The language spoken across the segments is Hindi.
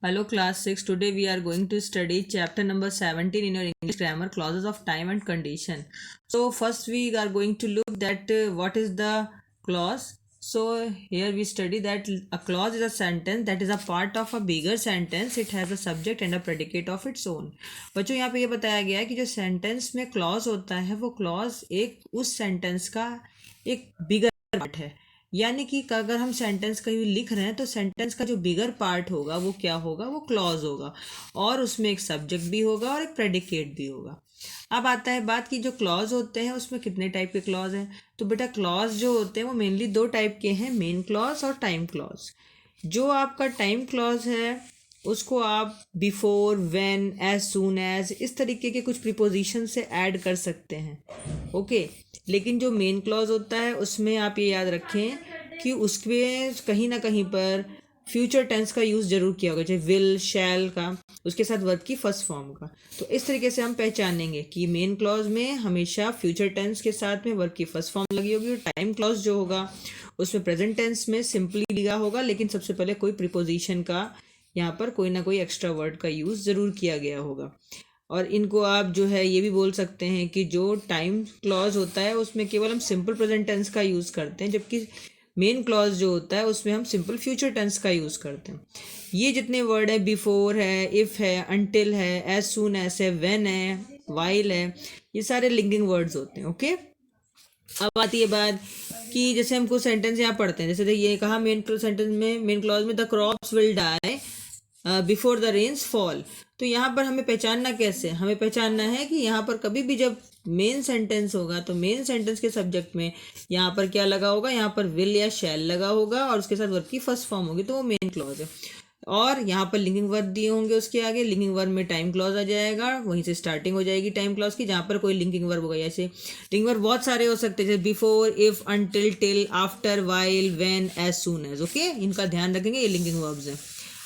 Hello class 6. Today we are going to study chapter number 17 in your English grammar, clauses of time and condition. So first we are going to look that what is the clause. So here we study that a clause is a sentence that is a part of a bigger sentence. It has a subject and a predicate of its own. बच्चों यहाँ पे ये बताया गया है कि जो सेंटेंस में क्लॉज होता है वो क्लॉज एक उस सेंटेंस का एक बिगर पार्ट है। यानी कि अगर हम सेंटेंस कहीं लिख रहे हैं तो सेंटेंस का जो बिगर पार्ट होगा वो क्या होगा, वो क्लॉज होगा और उसमें एक सब्जेक्ट भी होगा और एक प्रेडिकेट भी होगा। अब आता है बात कि जो क्लॉज होते हैं उसमें कितने टाइप के क्लॉज हैं। तो बेटा क्लॉज जो होते हैं वो मेनली दो टाइप के हैं, मेन क्लॉज और टाइम क्लॉज। जो आपका टाइम क्लॉज है उसको आप before, when, as soon as इस तरीके के कुछ प्रीपोजिशन से ऐड कर सकते हैं, ओके। लेकिन जो मेन क्लॉज होता है उसमें आप ये याद रखें कि उसमें कहीं ना कहीं पर फ्यूचर टेंस का यूज़ जरूर किया होगा, जैसे विल, शैल का, उसके साथ वर्ब की फर्स्ट फॉर्म का। तो इस तरीके से हम पहचानेंगे कि मेन क्लॉज में हमेशा फ्यूचर टेंस के साथ में वर्ब की फर्स्ट फॉर्म लगी होगी और टाइम क्लॉज जो होगा उसमें प्रेजेंट टेंस में सिंपली लिखा होगा, लेकिन सबसे पहले कोई प्रीपोजिशन का यहाँ पर कोई ना कोई एक्स्ट्रा वर्ड का यूज़ ज़रूर किया गया होगा। और इनको आप जो है ये भी बोल सकते हैं कि जो टाइम क्लॉज होता है उसमें केवल हम सिंपल प्रेजेंट टेंस का यूज़ करते हैं, जबकि मेन क्लॉज जो होता है उसमें हम सिंपल फ्यूचर टेंस का यूज़ करते हैं। ये जितने वर्ड है, बिफोर है, इफ़ है, अनटिल है, एज सून एज है, व्हेन है, वाइल है, ये सारे लिंकिंग वर्ड्स होते हैं, ओके। अब आती है बात कि जैसे हम कुछ सेंटेंस यहाँ पढ़ते हैं, जैसे ये कहा मेन सेंटेंस में, मेन क्लॉज में, the crops will die before the rains fall. तो यहाँ पर हमें पहचानना कैसे, हमें पहचानना है कि यहाँ पर कभी भी जब मेन सेंटेंस होगा तो मेन सेंटेंस के सब्जेक्ट में यहाँ पर क्या लगा होगा, यहाँ पर विल या शैल लगा होगा और उसके साथ वर्ब की फर्स्ट फॉर्म होगी, तो वो मेन क्लॉज है। और यहाँ पर लिंकिंग वर्ब दिए होंगे, उसके आगे लिंकिंग वर्ब में टाइम क्लॉज आ जाएगा, वहीं से स्टार्टिंग हो जाएगी टाइम क्लॉज की, जहाँ पर कोई लिंकिंग वर्ब होगा। जैसे लिंकिंग वर्ब बहुत सारे हो सकते हैं, जैसे before, if, until, till, after, while, when, as soon as, okay. इनका ध्यान रखेंगे, ये लिंकिंग वर्ब्स हैं।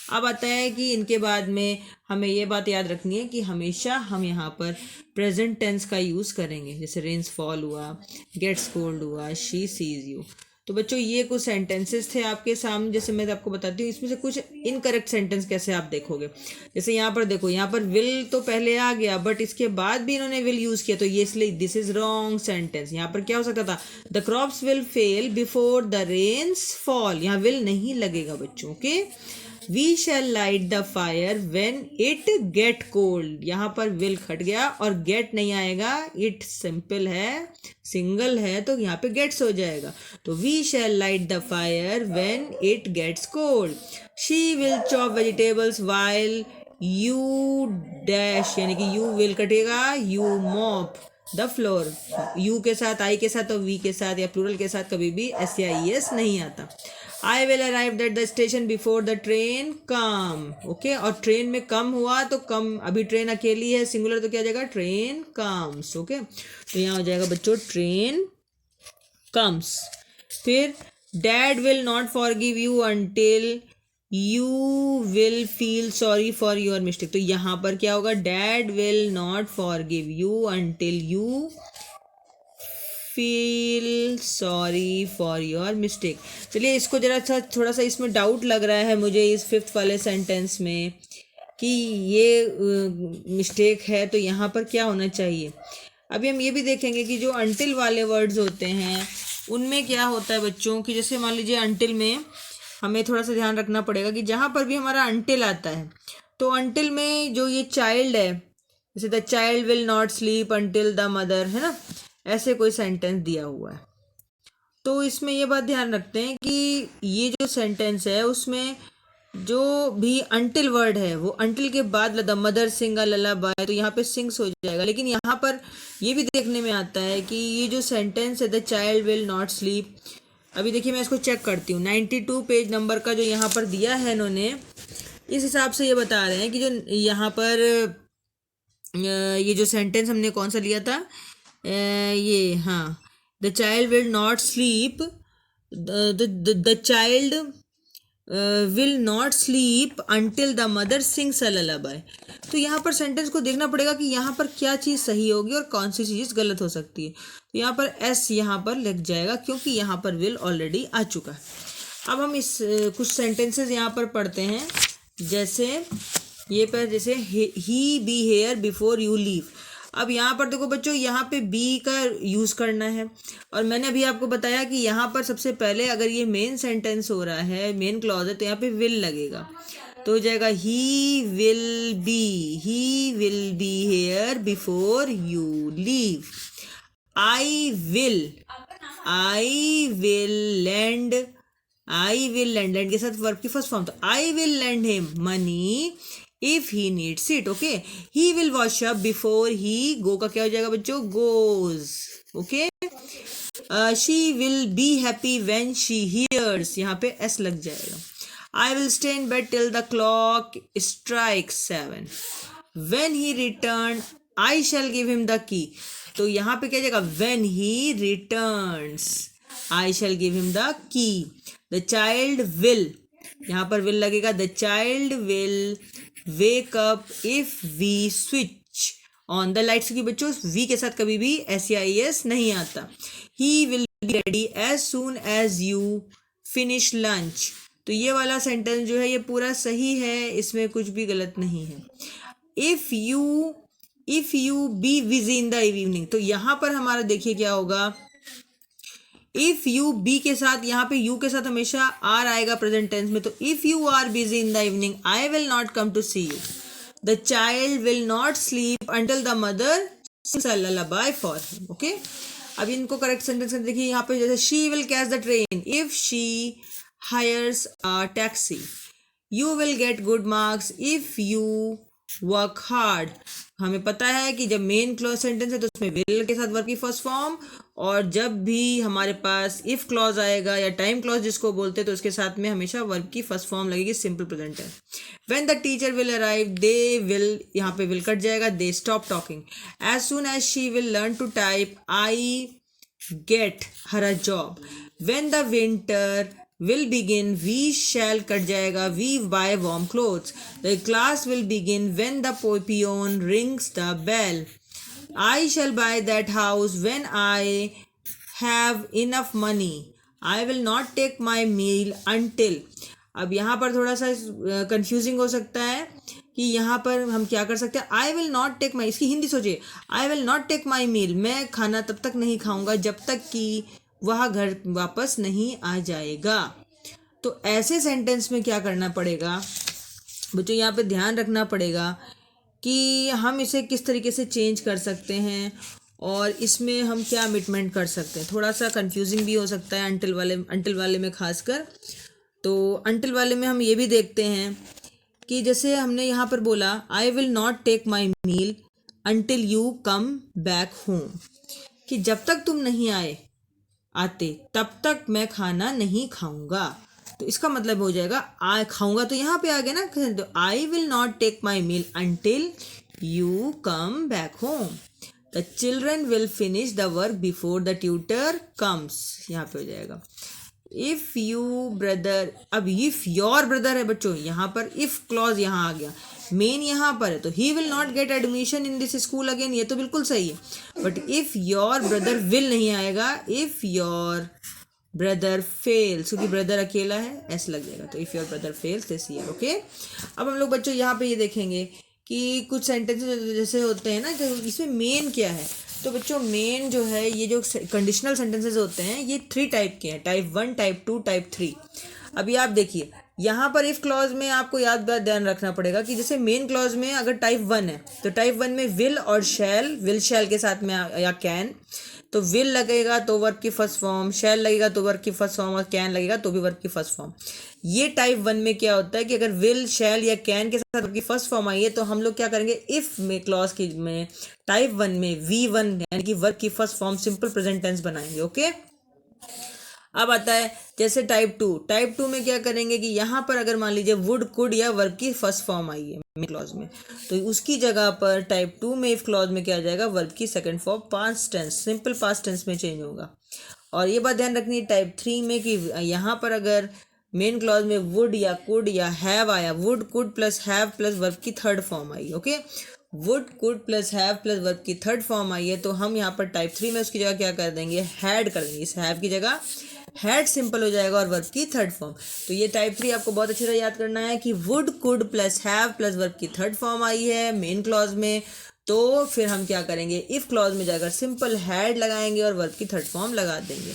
अब आता है कि इनके बाद में हमें ये बात याद रखनी है कि हमेशा हम यहाँ पर प्रेजेंट टेंस का यूज़ करेंगे, जैसे रेन्स फॉल हुआ, गेट्स कोल्ड हुआ, शी सीज यू। तो बच्चों ये कुछ सेंटेंसेस थे आपके सामने, जैसे मैं आपको बताती हूँ इसमें से कुछ इनकरेक्ट सेंटेंस कैसे आप देखोगे। जैसे यहाँ पर देखो, यहाँ पर विल तो पहले आ गया बट इसके बाद भी इन्होंने विल यूज़ किया, तो ये इसलिए दिस इज रॉन्ग सेंटेंस। यहाँ पर क्या हो सकता था, the crops will fail before the rains fall, यहाँ विल नहीं लगेगा बच्चों, okay. We shall light the fire when it get cold, यहाँ पर will खट गया और get नहीं आएगा, it सिंपल है, सिंगल है, तो यहाँ पे gets हो जाएगा। तो we shall light the fire when it gets cold. She will chop vegetables while you dash, यानी कि you will कटेगा, you mop the floor. You के साथ, आई के साथ और वी के साथ या प्लूरल के साथ कभी भी एस या ई एस नहीं आता। I will arrive at the station before the train come, okay. और ट्रेन में कम हुआ तो कम, अभी ट्रेन अकेली है, सिंगुलर, तो क्या जाएगा, ट्रेन कम्स, ओके। तो यहाँ हो जाएगा बच्चों ट्रेन कम्स। फिर dad will not forgive you until you will feel sorry for your mistake. तो यहाँ पर क्या होगा, dad will not forgive you until you feel sorry for your mistake. चलिए इसको जरा सा, थोड़ा सा इसमें डाउट लग रहा है मुझे इस फिफ्थ वाले सेंटेंस में कि ये मिस्टेक है, तो यहाँ पर क्या होना चाहिए। अभी हम ये भी देखेंगे कि जो अनटिल वाले वर्ड्स होते हैं उनमें क्या होता है बच्चों कि जैसे मान लीजिए अनटिल में हमें थोड़ा सा ध्यान रखना पड़ेगा कि जहाँ पर भी हमारा अनटिल आता है तो अनटिल में जो ये चाइल्ड है, जैसे the child will not sleep until the mother, है ना, ऐसे कोई सेंटेंस दिया हुआ है। तो इसमें ये बात ध्यान रखते हैं कि ये जो सेंटेंस है उसमें जो भी अनटिल वर्ड है वो अनटिल के बाद the mother Singh a lullaby, तो यहाँ पे सिंग्स हो जाएगा। लेकिन यहाँ पर ये भी देखने में आता है कि ये जो सेंटेंस है the child will not sleep, अभी देखिए मैं इसको चेक करती हूँ, 92 पेज नंबर का जो यहाँ पर दिया है इन्होंने, इस हिसाब से ये बता रहे हैं कि जो यहाँ पर ये जो सेंटेंस हमने कौन सा लिया था, ये, हाँ, the child will not sleep, the child will not sleep until the mother sings a lullaby. तो यहाँ पर सेंटेंस को देखना पड़ेगा कि यहाँ पर क्या चीज़ सही होगी और कौन सी चीज़ गलत हो सकती है। तो यहाँ पर एस यहाँ पर लग जाएगा क्योंकि यहाँ पर विल ऑलरेडी आ चुका है। अब हम इस कुछ सेंटेंसेस यहाँ पर पढ़ते हैं जैसे ये पर जैसे ही be here before you leave. अब यहाँ पर देखो बच्चों, यहाँ पे बी का यूज़ करना है, और मैंने अभी आपको बताया कि यहाँ पर सबसे पहले अगर ये मेन सेंटेंस हो रहा है, मेन क्लॉज है, तो यहाँ पे विल लगेगा। तो हो जाएगा he will be here before you leave. I will lend के साथ वर्ब की फर्स्ट फॉर्म, तो I will lend him money if he needs it. Okay, he will wash up before he go का क्या हो जाएगा बच्चों, goes. Okay, she will be happy when she hears, यहाँ पे एस लग जाएगा। I will stay in bed till the clock strikes 7। When he return I shall give him the key, तो यहाँ पे क्या जाएगा, when he returns I shall give him the key. The child will, यहाँ पर विल लगेगा, the child will wake up if we switch on the lights, क्योंकि बच्चों वी के साथ कभी भी SEIS नहीं आता। He will be ready as soon as you finish lunch, तो ये वाला सेंटेंस जो है ये पूरा सही है, इसमें कुछ भी गलत नहीं है। If you be busy in the evening, तो यहाँ पर हमारा देखिए क्या होगा, इफ यू बी के साथ, यहाँ पे यू के साथ हमेशा आर आएगा प्रेजेंट टेंस में, तो if you are busy in the evening I will not come to see you. The child will not sleep until the mother sings a lullaby for him. Okay, अब इनको करेक्ट सेंटेंस देखिए, यहाँ पे जैसे she will catch the train if she hires a taxi. You will get good marks if you work hard. हमें पता है कि जब मेन क्लॉज सेंटेंस है तो उसमें विल के साथ वर्ब की फर्स्ट फॉर्म, और जब भी हमारे पास इफ क्लॉज आएगा या टाइम क्लॉज जिसको बोलते हैं तो उसके साथ में हमेशा वर्ब की फर्स्ट फॉर्म लगेगी simple present tense. When the teacher will arrive they will, यहाँ पे विल कट जाएगा, they stop talking. As soon as she will learn to type I get her a job. When the winter will begin we shall cut जाएगा, we buy warm clothes. The class will begin when the peon rings the bell. I shall buy that house when I have enough money. I will not take my meal until, अब यहाँ पर थोड़ा सा कंफ्यूजिंग हो सकता है कि यहाँ पर हम क्या कर सकते हैं, I will not take my, इसकी हिंदी सोचिए, I will not take my meal, मैं खाना तब तक नहीं खाऊंगा जब तक कि वह घर वापस नहीं आ जाएगा। तो ऐसे सेंटेंस में क्या करना पड़ेगा बच्चों, यहाँ पे ध्यान रखना पड़ेगा कि हम इसे किस तरीके से चेंज कर सकते हैं और इसमें हम क्या अमिटमेंट कर सकते हैं। थोड़ा सा कंफ्यूजिंग भी हो सकता है अंटिल वाले में खासकर। तो अंटिल वाले में हम ये भी देखते हैं कि जैसे हमने यहाँ पर बोला I will not take my meal until you come back home, कि जब तक तुम नहीं आते तब तक मैं खाना नहीं खाऊंगा। तो इसका मतलब हो जाएगा आ खाऊंगा, तो यहाँ पे आ गया ना, तो I will not take my meal until you come back home. The children will finish the work before the tutor comes, यहाँ पे हो जाएगा इफ यू ब्रदर। अब इफ योर ब्रदर है बच्चों, यहाँ पर इफ क्लॉज यहाँ आ गया, मेन यहाँ पर है, तो he will not get admission in this school again, ये तो बिल्कुल सही है। But if your brother will नहीं आएगा, इफ योर ब्रदर फेल्स, क्योंकि ब्रदर अकेला है, ऐसे लग जाएगा, तो if your brother fails this year. Okay, अब हम लोग बच्चों यहाँ पे ये देखेंगे कि कुछ सेंटेंसेस जैसे होते हैं ना, तो इसमें मेन क्या है। तो बच्चों मेन जो है, ये जो कंडीशनल सेंटेंसेस होते हैं ये 3 टाइप के हैं, टाइप 1, टाइप 2, टाइप 3। अभी आप देखिए यहाँ पर इफ क्लॉज में आपको ध्यान रखना पड़ेगा कि जैसे मेन क्लॉज में अगर टाइप 1 है तो टाइप 1 में विल और शैल, विल शैल के साथ में या कैन, तो विल लगेगा तो वर्ब की फर्स्ट फॉर्म, शैल लगेगा तो वर्ब की फर्स्ट फॉर्म, और कैन लगेगा तो भी वर्ब की फर्स्ट फॉर्म। ये टाइप 1 में क्या होता है कि अगर विल शैल या कैन के साथ वर्ब की फर्स्ट फॉर्म आई है तो हम लोग क्या करेंगे, इफ में क्लॉज की में टाइप 1 में V1 यानी कि वर्ब की first form simple present tense बनाएंगे। ओके, अब आता है जैसे टाइप 2 में क्या करेंगे कि यहाँ पर अगर मान लीजिए वुड, कुड या वर्ब की फर्स्ट फॉर्म आई है मेन क्लॉज में, तो उसकी जगह पर टाइप 2 में इफ क्लॉज में क्या आ जाएगा, वर्ब की second form past tense, simple past tense में चेंज होगा। और ये बात ध्यान रखनी है टाइप 3 में कि यहाँ पर अगर मेन क्लॉज में वुड या कुड या हैव आया, would could plus have plus verb की थर्ड फॉर्म आई, okay, would could plus have plus verb की थर्ड फॉर्म आई है, तो हम यहाँ पर टाइप 3 में उसकी जगह क्या कर देंगे, हैड कर देंगे, इस हैव की जगह हैड सिंपल हो जाएगा और वर्ब की थर्ड फॉर्म। तो ये टाइप 3 आपको बहुत अच्छे से याद करना है कि would could plus have plus verb की थर्ड फॉर्म आई है मेन क्लॉज में, तो फिर हम क्या करेंगे, इफ क्लॉज में जाकर सिंपल हैड लगाएंगे और वर्ब की थर्ड फॉर्म लगा देंगे।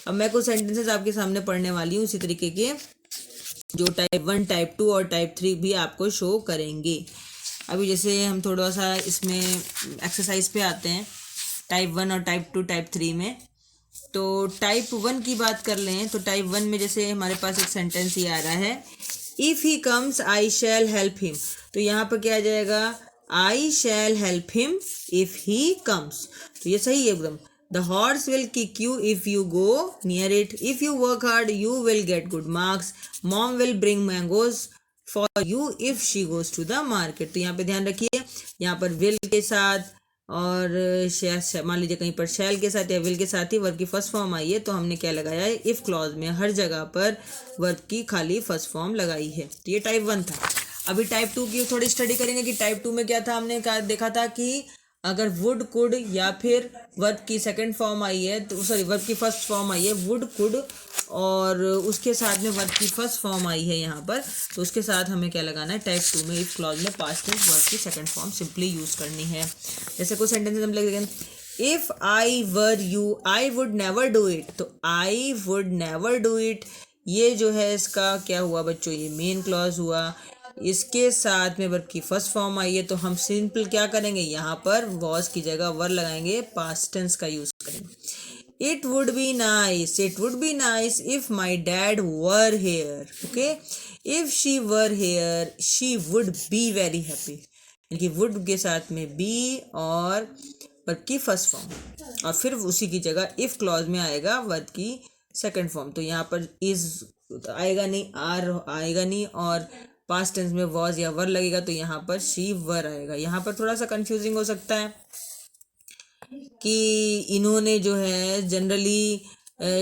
अब मैं कुछ सेंटेंसेस आपके सामने पढ़ने वाली हूँ इसी तरीके के, जो टाइप 1 टाइप 2 और टाइप 3 भी आपको शो करेंगे। अभी जैसे हम थोड़ा सा इसमें एक्सरसाइज पे आते हैं टाइप 1 और टाइप 2 टाइप 3 में। तो टाइप 1 की बात कर लें तो टाइप 1 में जैसे हमारे पास एक सेंटेंस ये आ रहा है, if he comes I shall help him. तो यहाँ पर क्या आ जाएगा, I shall help him if he comes. तो ये सही है एकदम। The horse will kick you if you go near it, if you work hard you will get good marks, mom will bring mangoes for you if she goes to the market. तो यहाँ पे ध्यान रखिए, यहाँ पर विल के साथ और मान लीजिए कहीं पर शैल के साथ या विल के साथ ही वर्ब की फर्स्ट फॉर्म आई है, तो हमने क्या लगाया है, इफ़ क्लॉज में हर जगह पर वर्ब की खाली फर्स्ट फॉर्म लगाई है। तो ये टाइप 1 था। अभी टाइप 2 की थोड़ी स्टडी करेंगे कि टाइप 2 में क्या था। हमने देखा था कि अगर वुड कुड या फिर वर्ब की सेकंड फॉर्म आई है, तो सॉरी वर्ब की फर्स्ट फॉर्म आई है वुड कुड, और उसके साथ में वर्ब की फर्स्ट फॉर्म आई है यहाँ पर, तो उसके साथ हमें क्या लगाना है, टाइप 2 में इफ क्लॉज में पास्ट टेंस वर्ब की सेकंड फॉर्म सिंपली यूज करनी है। जैसे कुछ सेंटेंसेस हम लिख देंगे, if I were you I would never do it. तो I would never do it, ये जो है इसका क्या हुआ बच्चों, ये मेन क्लॉज हुआ। इसके साथ में वर्ब की फर्स्ट फॉर्म आई है, तो हम सिंपल क्या करेंगे, यहाँ पर वॉज की जगह वर लगाएंगे, पास्ट टेंस का यूज करेंगे। It would be nice if my dad were here. Okay, if she were here she would be very happy, यानी वुड के साथ में बी और वर्ब की फर्स्ट फॉर्म, और फिर उसी की जगह इफ क्लॉज में आएगा वर्ब की सेकंड फॉर्म। तो यहाँ पर इज आएगा नहीं, आर आएगा नहीं, और पास्ट टेंस में वॉज या वर लगेगा, तो यहाँ पर शी वर आएगा। यहाँ पर थोड़ा सा कंफ्यूजिंग हो सकता है कि इन्होंने जो है जनरली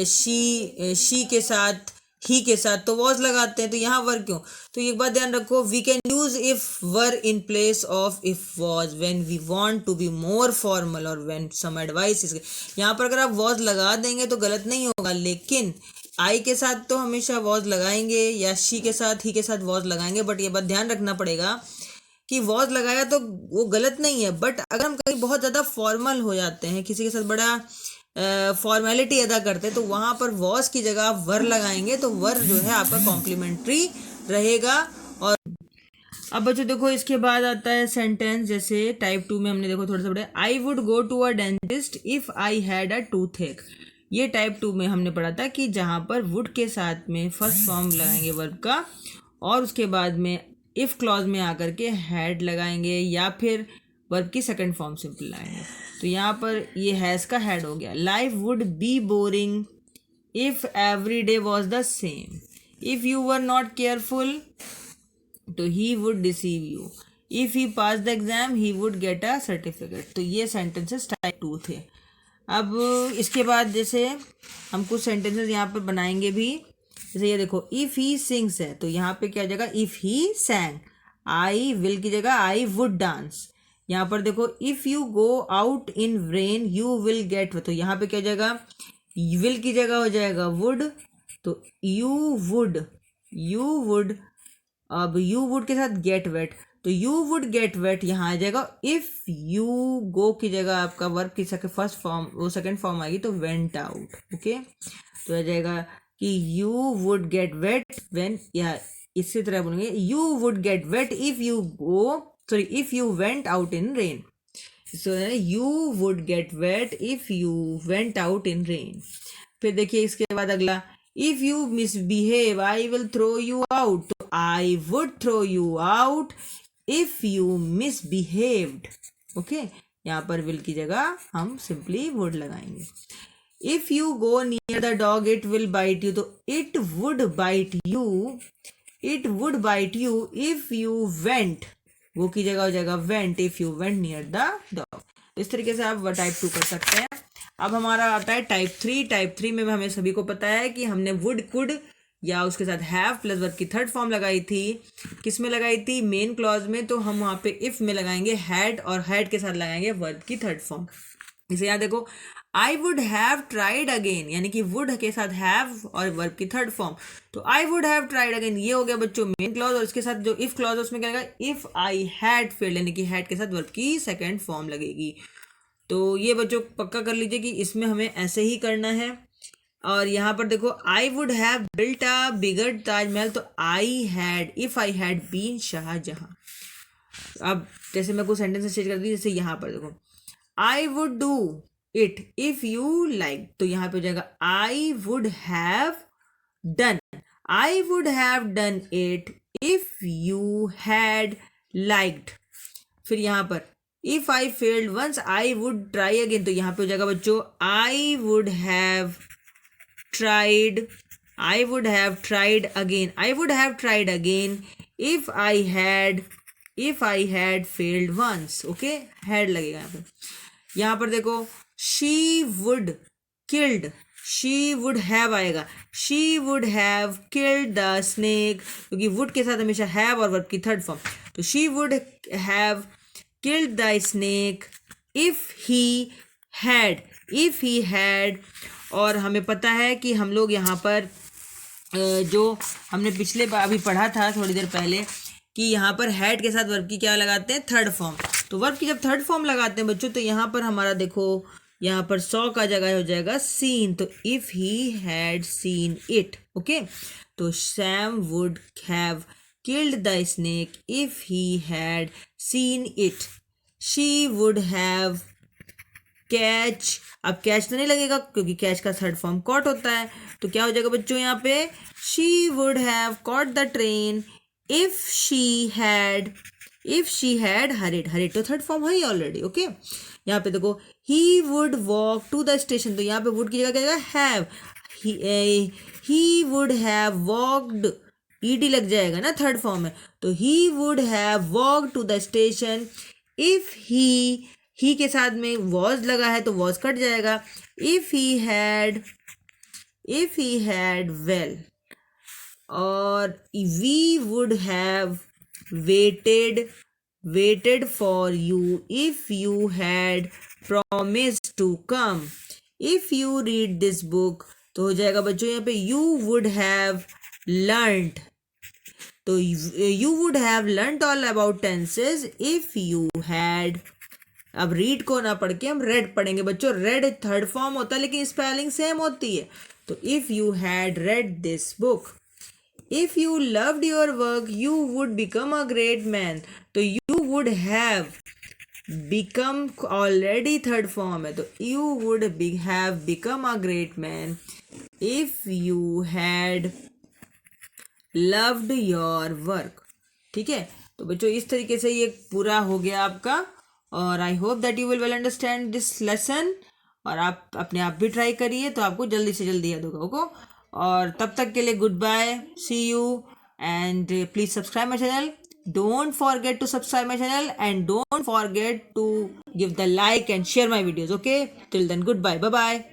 शी के साथ ही के साथ तो वॉज लगाते हैं, तो यहाँ वर क्यों। तो एक बात ध्यान रखो, we can use if were in place of if was when we want to be more formal और व्हेन सम एडवाइस इज। यहाँ पर अगर आप वॉज लगा देंगे तो गलत नहीं होगा, लेकिन आई के साथ तो हमेशा वॉज लगाएंगे या शी के साथ ही के साथ वॉज लगाएंगे, बट ये बात ध्यान रखना पड़ेगा कि वॉज लगाया तो वो गलत नहीं है, बट अगर हम कहीं बहुत ज़्यादा फॉर्मल हो जाते हैं, किसी के साथ बड़ा फॉर्मेलिटी अदा करते हैं, तो वहाँ पर वॉज की जगह आप वर लगाएंगे, तो वर जो है आपका कॉम्प्लीमेंट्री रहेगा। और अब बच्चों देखो इसके बाद आता है सेंटेंस, जैसे टाइप 2 में हमने देखो थोड़ा सा बड़े, I would go to a dentist if I had a toothache. ये टाइप 2 में हमने पढ़ा था कि जहाँ पर वुड के साथ में फर्स्ट फॉर्म लगाएंगे वर्ब का, और उसके बाद में इफ क्लॉज में आकर के हैड लगाएंगे या फिर वर्ब की सेकंड फॉर्म सिंपल लगाएंगे। तो यहाँ पर ये हैज़ का हैड हो गया। Life would be boring if every day was the same, if you were not careful तो he would deceive you, if he pass the exam he would get a certificate. तो ये सेंटेंसेस टाइप 2 थे। अब इसके बाद जैसे हम कुछ सेंटेंसेस यहाँ पर बनाएंगे भी, जैसे ये देखो, इफ़ ही सिंग्स है तो यहाँ पे क्या जगह, इफ़ ही सैंग, आई विल की जगह आई वुड डांस। यहाँ पर देखो, if you go out in rain you will gate, तो यहाँ पे क्या जगह, विल की जगह हो जाएगा वुड, तो यू वुड, अब यू वुड के साथ गेट वेट, तो यू वुड गेट वेट यहाँ आ जाएगा। इफ़ यू गो की जगह आपका वर्ब की फर्स्ट फॉर्म वो सेकंड फॉर्म आएगी, तो वेंट आउट। ओके, तो आ जाएगा कि you would get wet when, या इसी तरह बोलेंगे, you would get wet if you if you went out in rain. So you would get wet if you went out in rain. फिर देखिए इसके बाद अगला, if you misbehave I will throw you out, तो I would throw you out if you misbehaved. Okay, यहाँ पर विल की जगह हम सिंपली वुड लगाएंगे। If you go near the dog it will bite you, तो it would bite you if you went, वो की जगह हो जाएगा went if you went near the dog. इस तरीके से आप टाइप 2 कर सकते हैं। अब हमारा आता है टाइप 3। टाइप 3 में हमें सभी को पता है कि हमने वुड कुड या उसके साथ हैव प्लस वर्ब की थर्ड फॉर्म लगाई थी, किस में लगाई थी, मेन क्लॉज में। तो हम वहाँ पे इफ में लगाएंगे हैड, और हैड के साथ लगाएंगे वर्ब की थर्ड फॉर्म। जैसे यहाँ देखो, I would have tried again, यानी कि वुड के साथ हैव और वर्ब की थर्ड फॉर्म, तो I would have tried again ये हो गया बच्चों मेन क्लॉज, और इसके साथ जो इफ क्लॉज है उसमें क्या लगेगा, इफ आई हैड फेल्ड, यानी कि हैड के साथ वर्ब की सेकेंड फॉर्म लगेगी। तो ये बच्चों पक्का कर लीजिए कि इसमें हमें ऐसे ही करना है। और यहाँ पर देखो I would have built a bigger Taj Mahal, तो I had, if I had been Shah Jahan. अब जैसे मैं कुछ सेंटेंस चेंज कर दी, जैसे यहाँ पर देखो I would do it if you like, तो यहाँ पे हो जाएगा I would have done, I would have done it if you had liked. फिर यहाँ पर if I failed once I would try again, तो यहाँ पे हो जाएगा बच्चों I would have tried, I would have tried again, I would have tried again if I had failed once. Okay, had लगेगा यहाँ पे। यहाँ पर देखो she would killed, she would have आएगा, she would have killed the snake, क्योंकि वुड के साथ हमेशा हैव और वर्ब की थर्ड फॉर्म, तो she would have killed the snake if he had. और हमें पता है कि हम लोग यहाँ पर जो हमने पिछले बार अभी पढ़ा था थोड़ी देर पहले कि यहाँ पर हैड के साथ वर्ब की क्या लगाते हैं, थर्ड फॉर्म। तो वर्ब की जब थर्ड फॉर्म लगाते हैं बच्चों, तो यहाँ पर हमारा देखो यहाँ पर सॉ का जगह हो जाएगा सीन, तो if he had seen it. Okay, तो Sam would have killed the snake if he had seen it, she would have catch, अब कैच तो नहीं लगेगा क्योंकि कैच का थर्ड फॉर्म कॉट होता है, तो क्या हो जाएगा बच्चों यहाँ पे she would have caught the train if she had hurried, तो थर्ड फॉर्म है ही ऑलरेडी। ओके, यहाँ पे देखो he would walk to the station, तो यहाँ पे वुड की जगह क्या जाएगा have, he would have walked, ED लग जाएगा ना, थर्ड फॉर्म है, तो he would have walk to the station if he के साथ में वॉज लगा है तो वॉज कट जाएगा, इफ ही हैड वेल, और we would have waited for you if you had promised to come, if you read this book, तो हो जाएगा बच्चों यहाँ पे यू वुड हैव लर्नड, तो you would have learned all about tenses if you had, अब रीड को ना पढ़ के हम रेड पढ़ेंगे बच्चों, रेड थर्ड फॉर्म होता है लेकिन स्पेलिंग सेम होती है, तो if you had read this book, if you loved your work you would become a great man, तो you would have become already third form है, तो you would have become a great man if you had loved your work. ठीक है, तो बच्चों इस तरीके से ये पूरा हो गया आपका, और I hope that you will well understand this lesson, और आप अपने आप भी ट्राई करिए तो आपको जल्दी से जल्दी याद होगा। ओके, और तब तक के लिए goodbye, see you, and please subscribe my channel, don't forget to subscribe my channel, and don't forget to give the like and share my videos. Okay, till then goodbye, bye bye.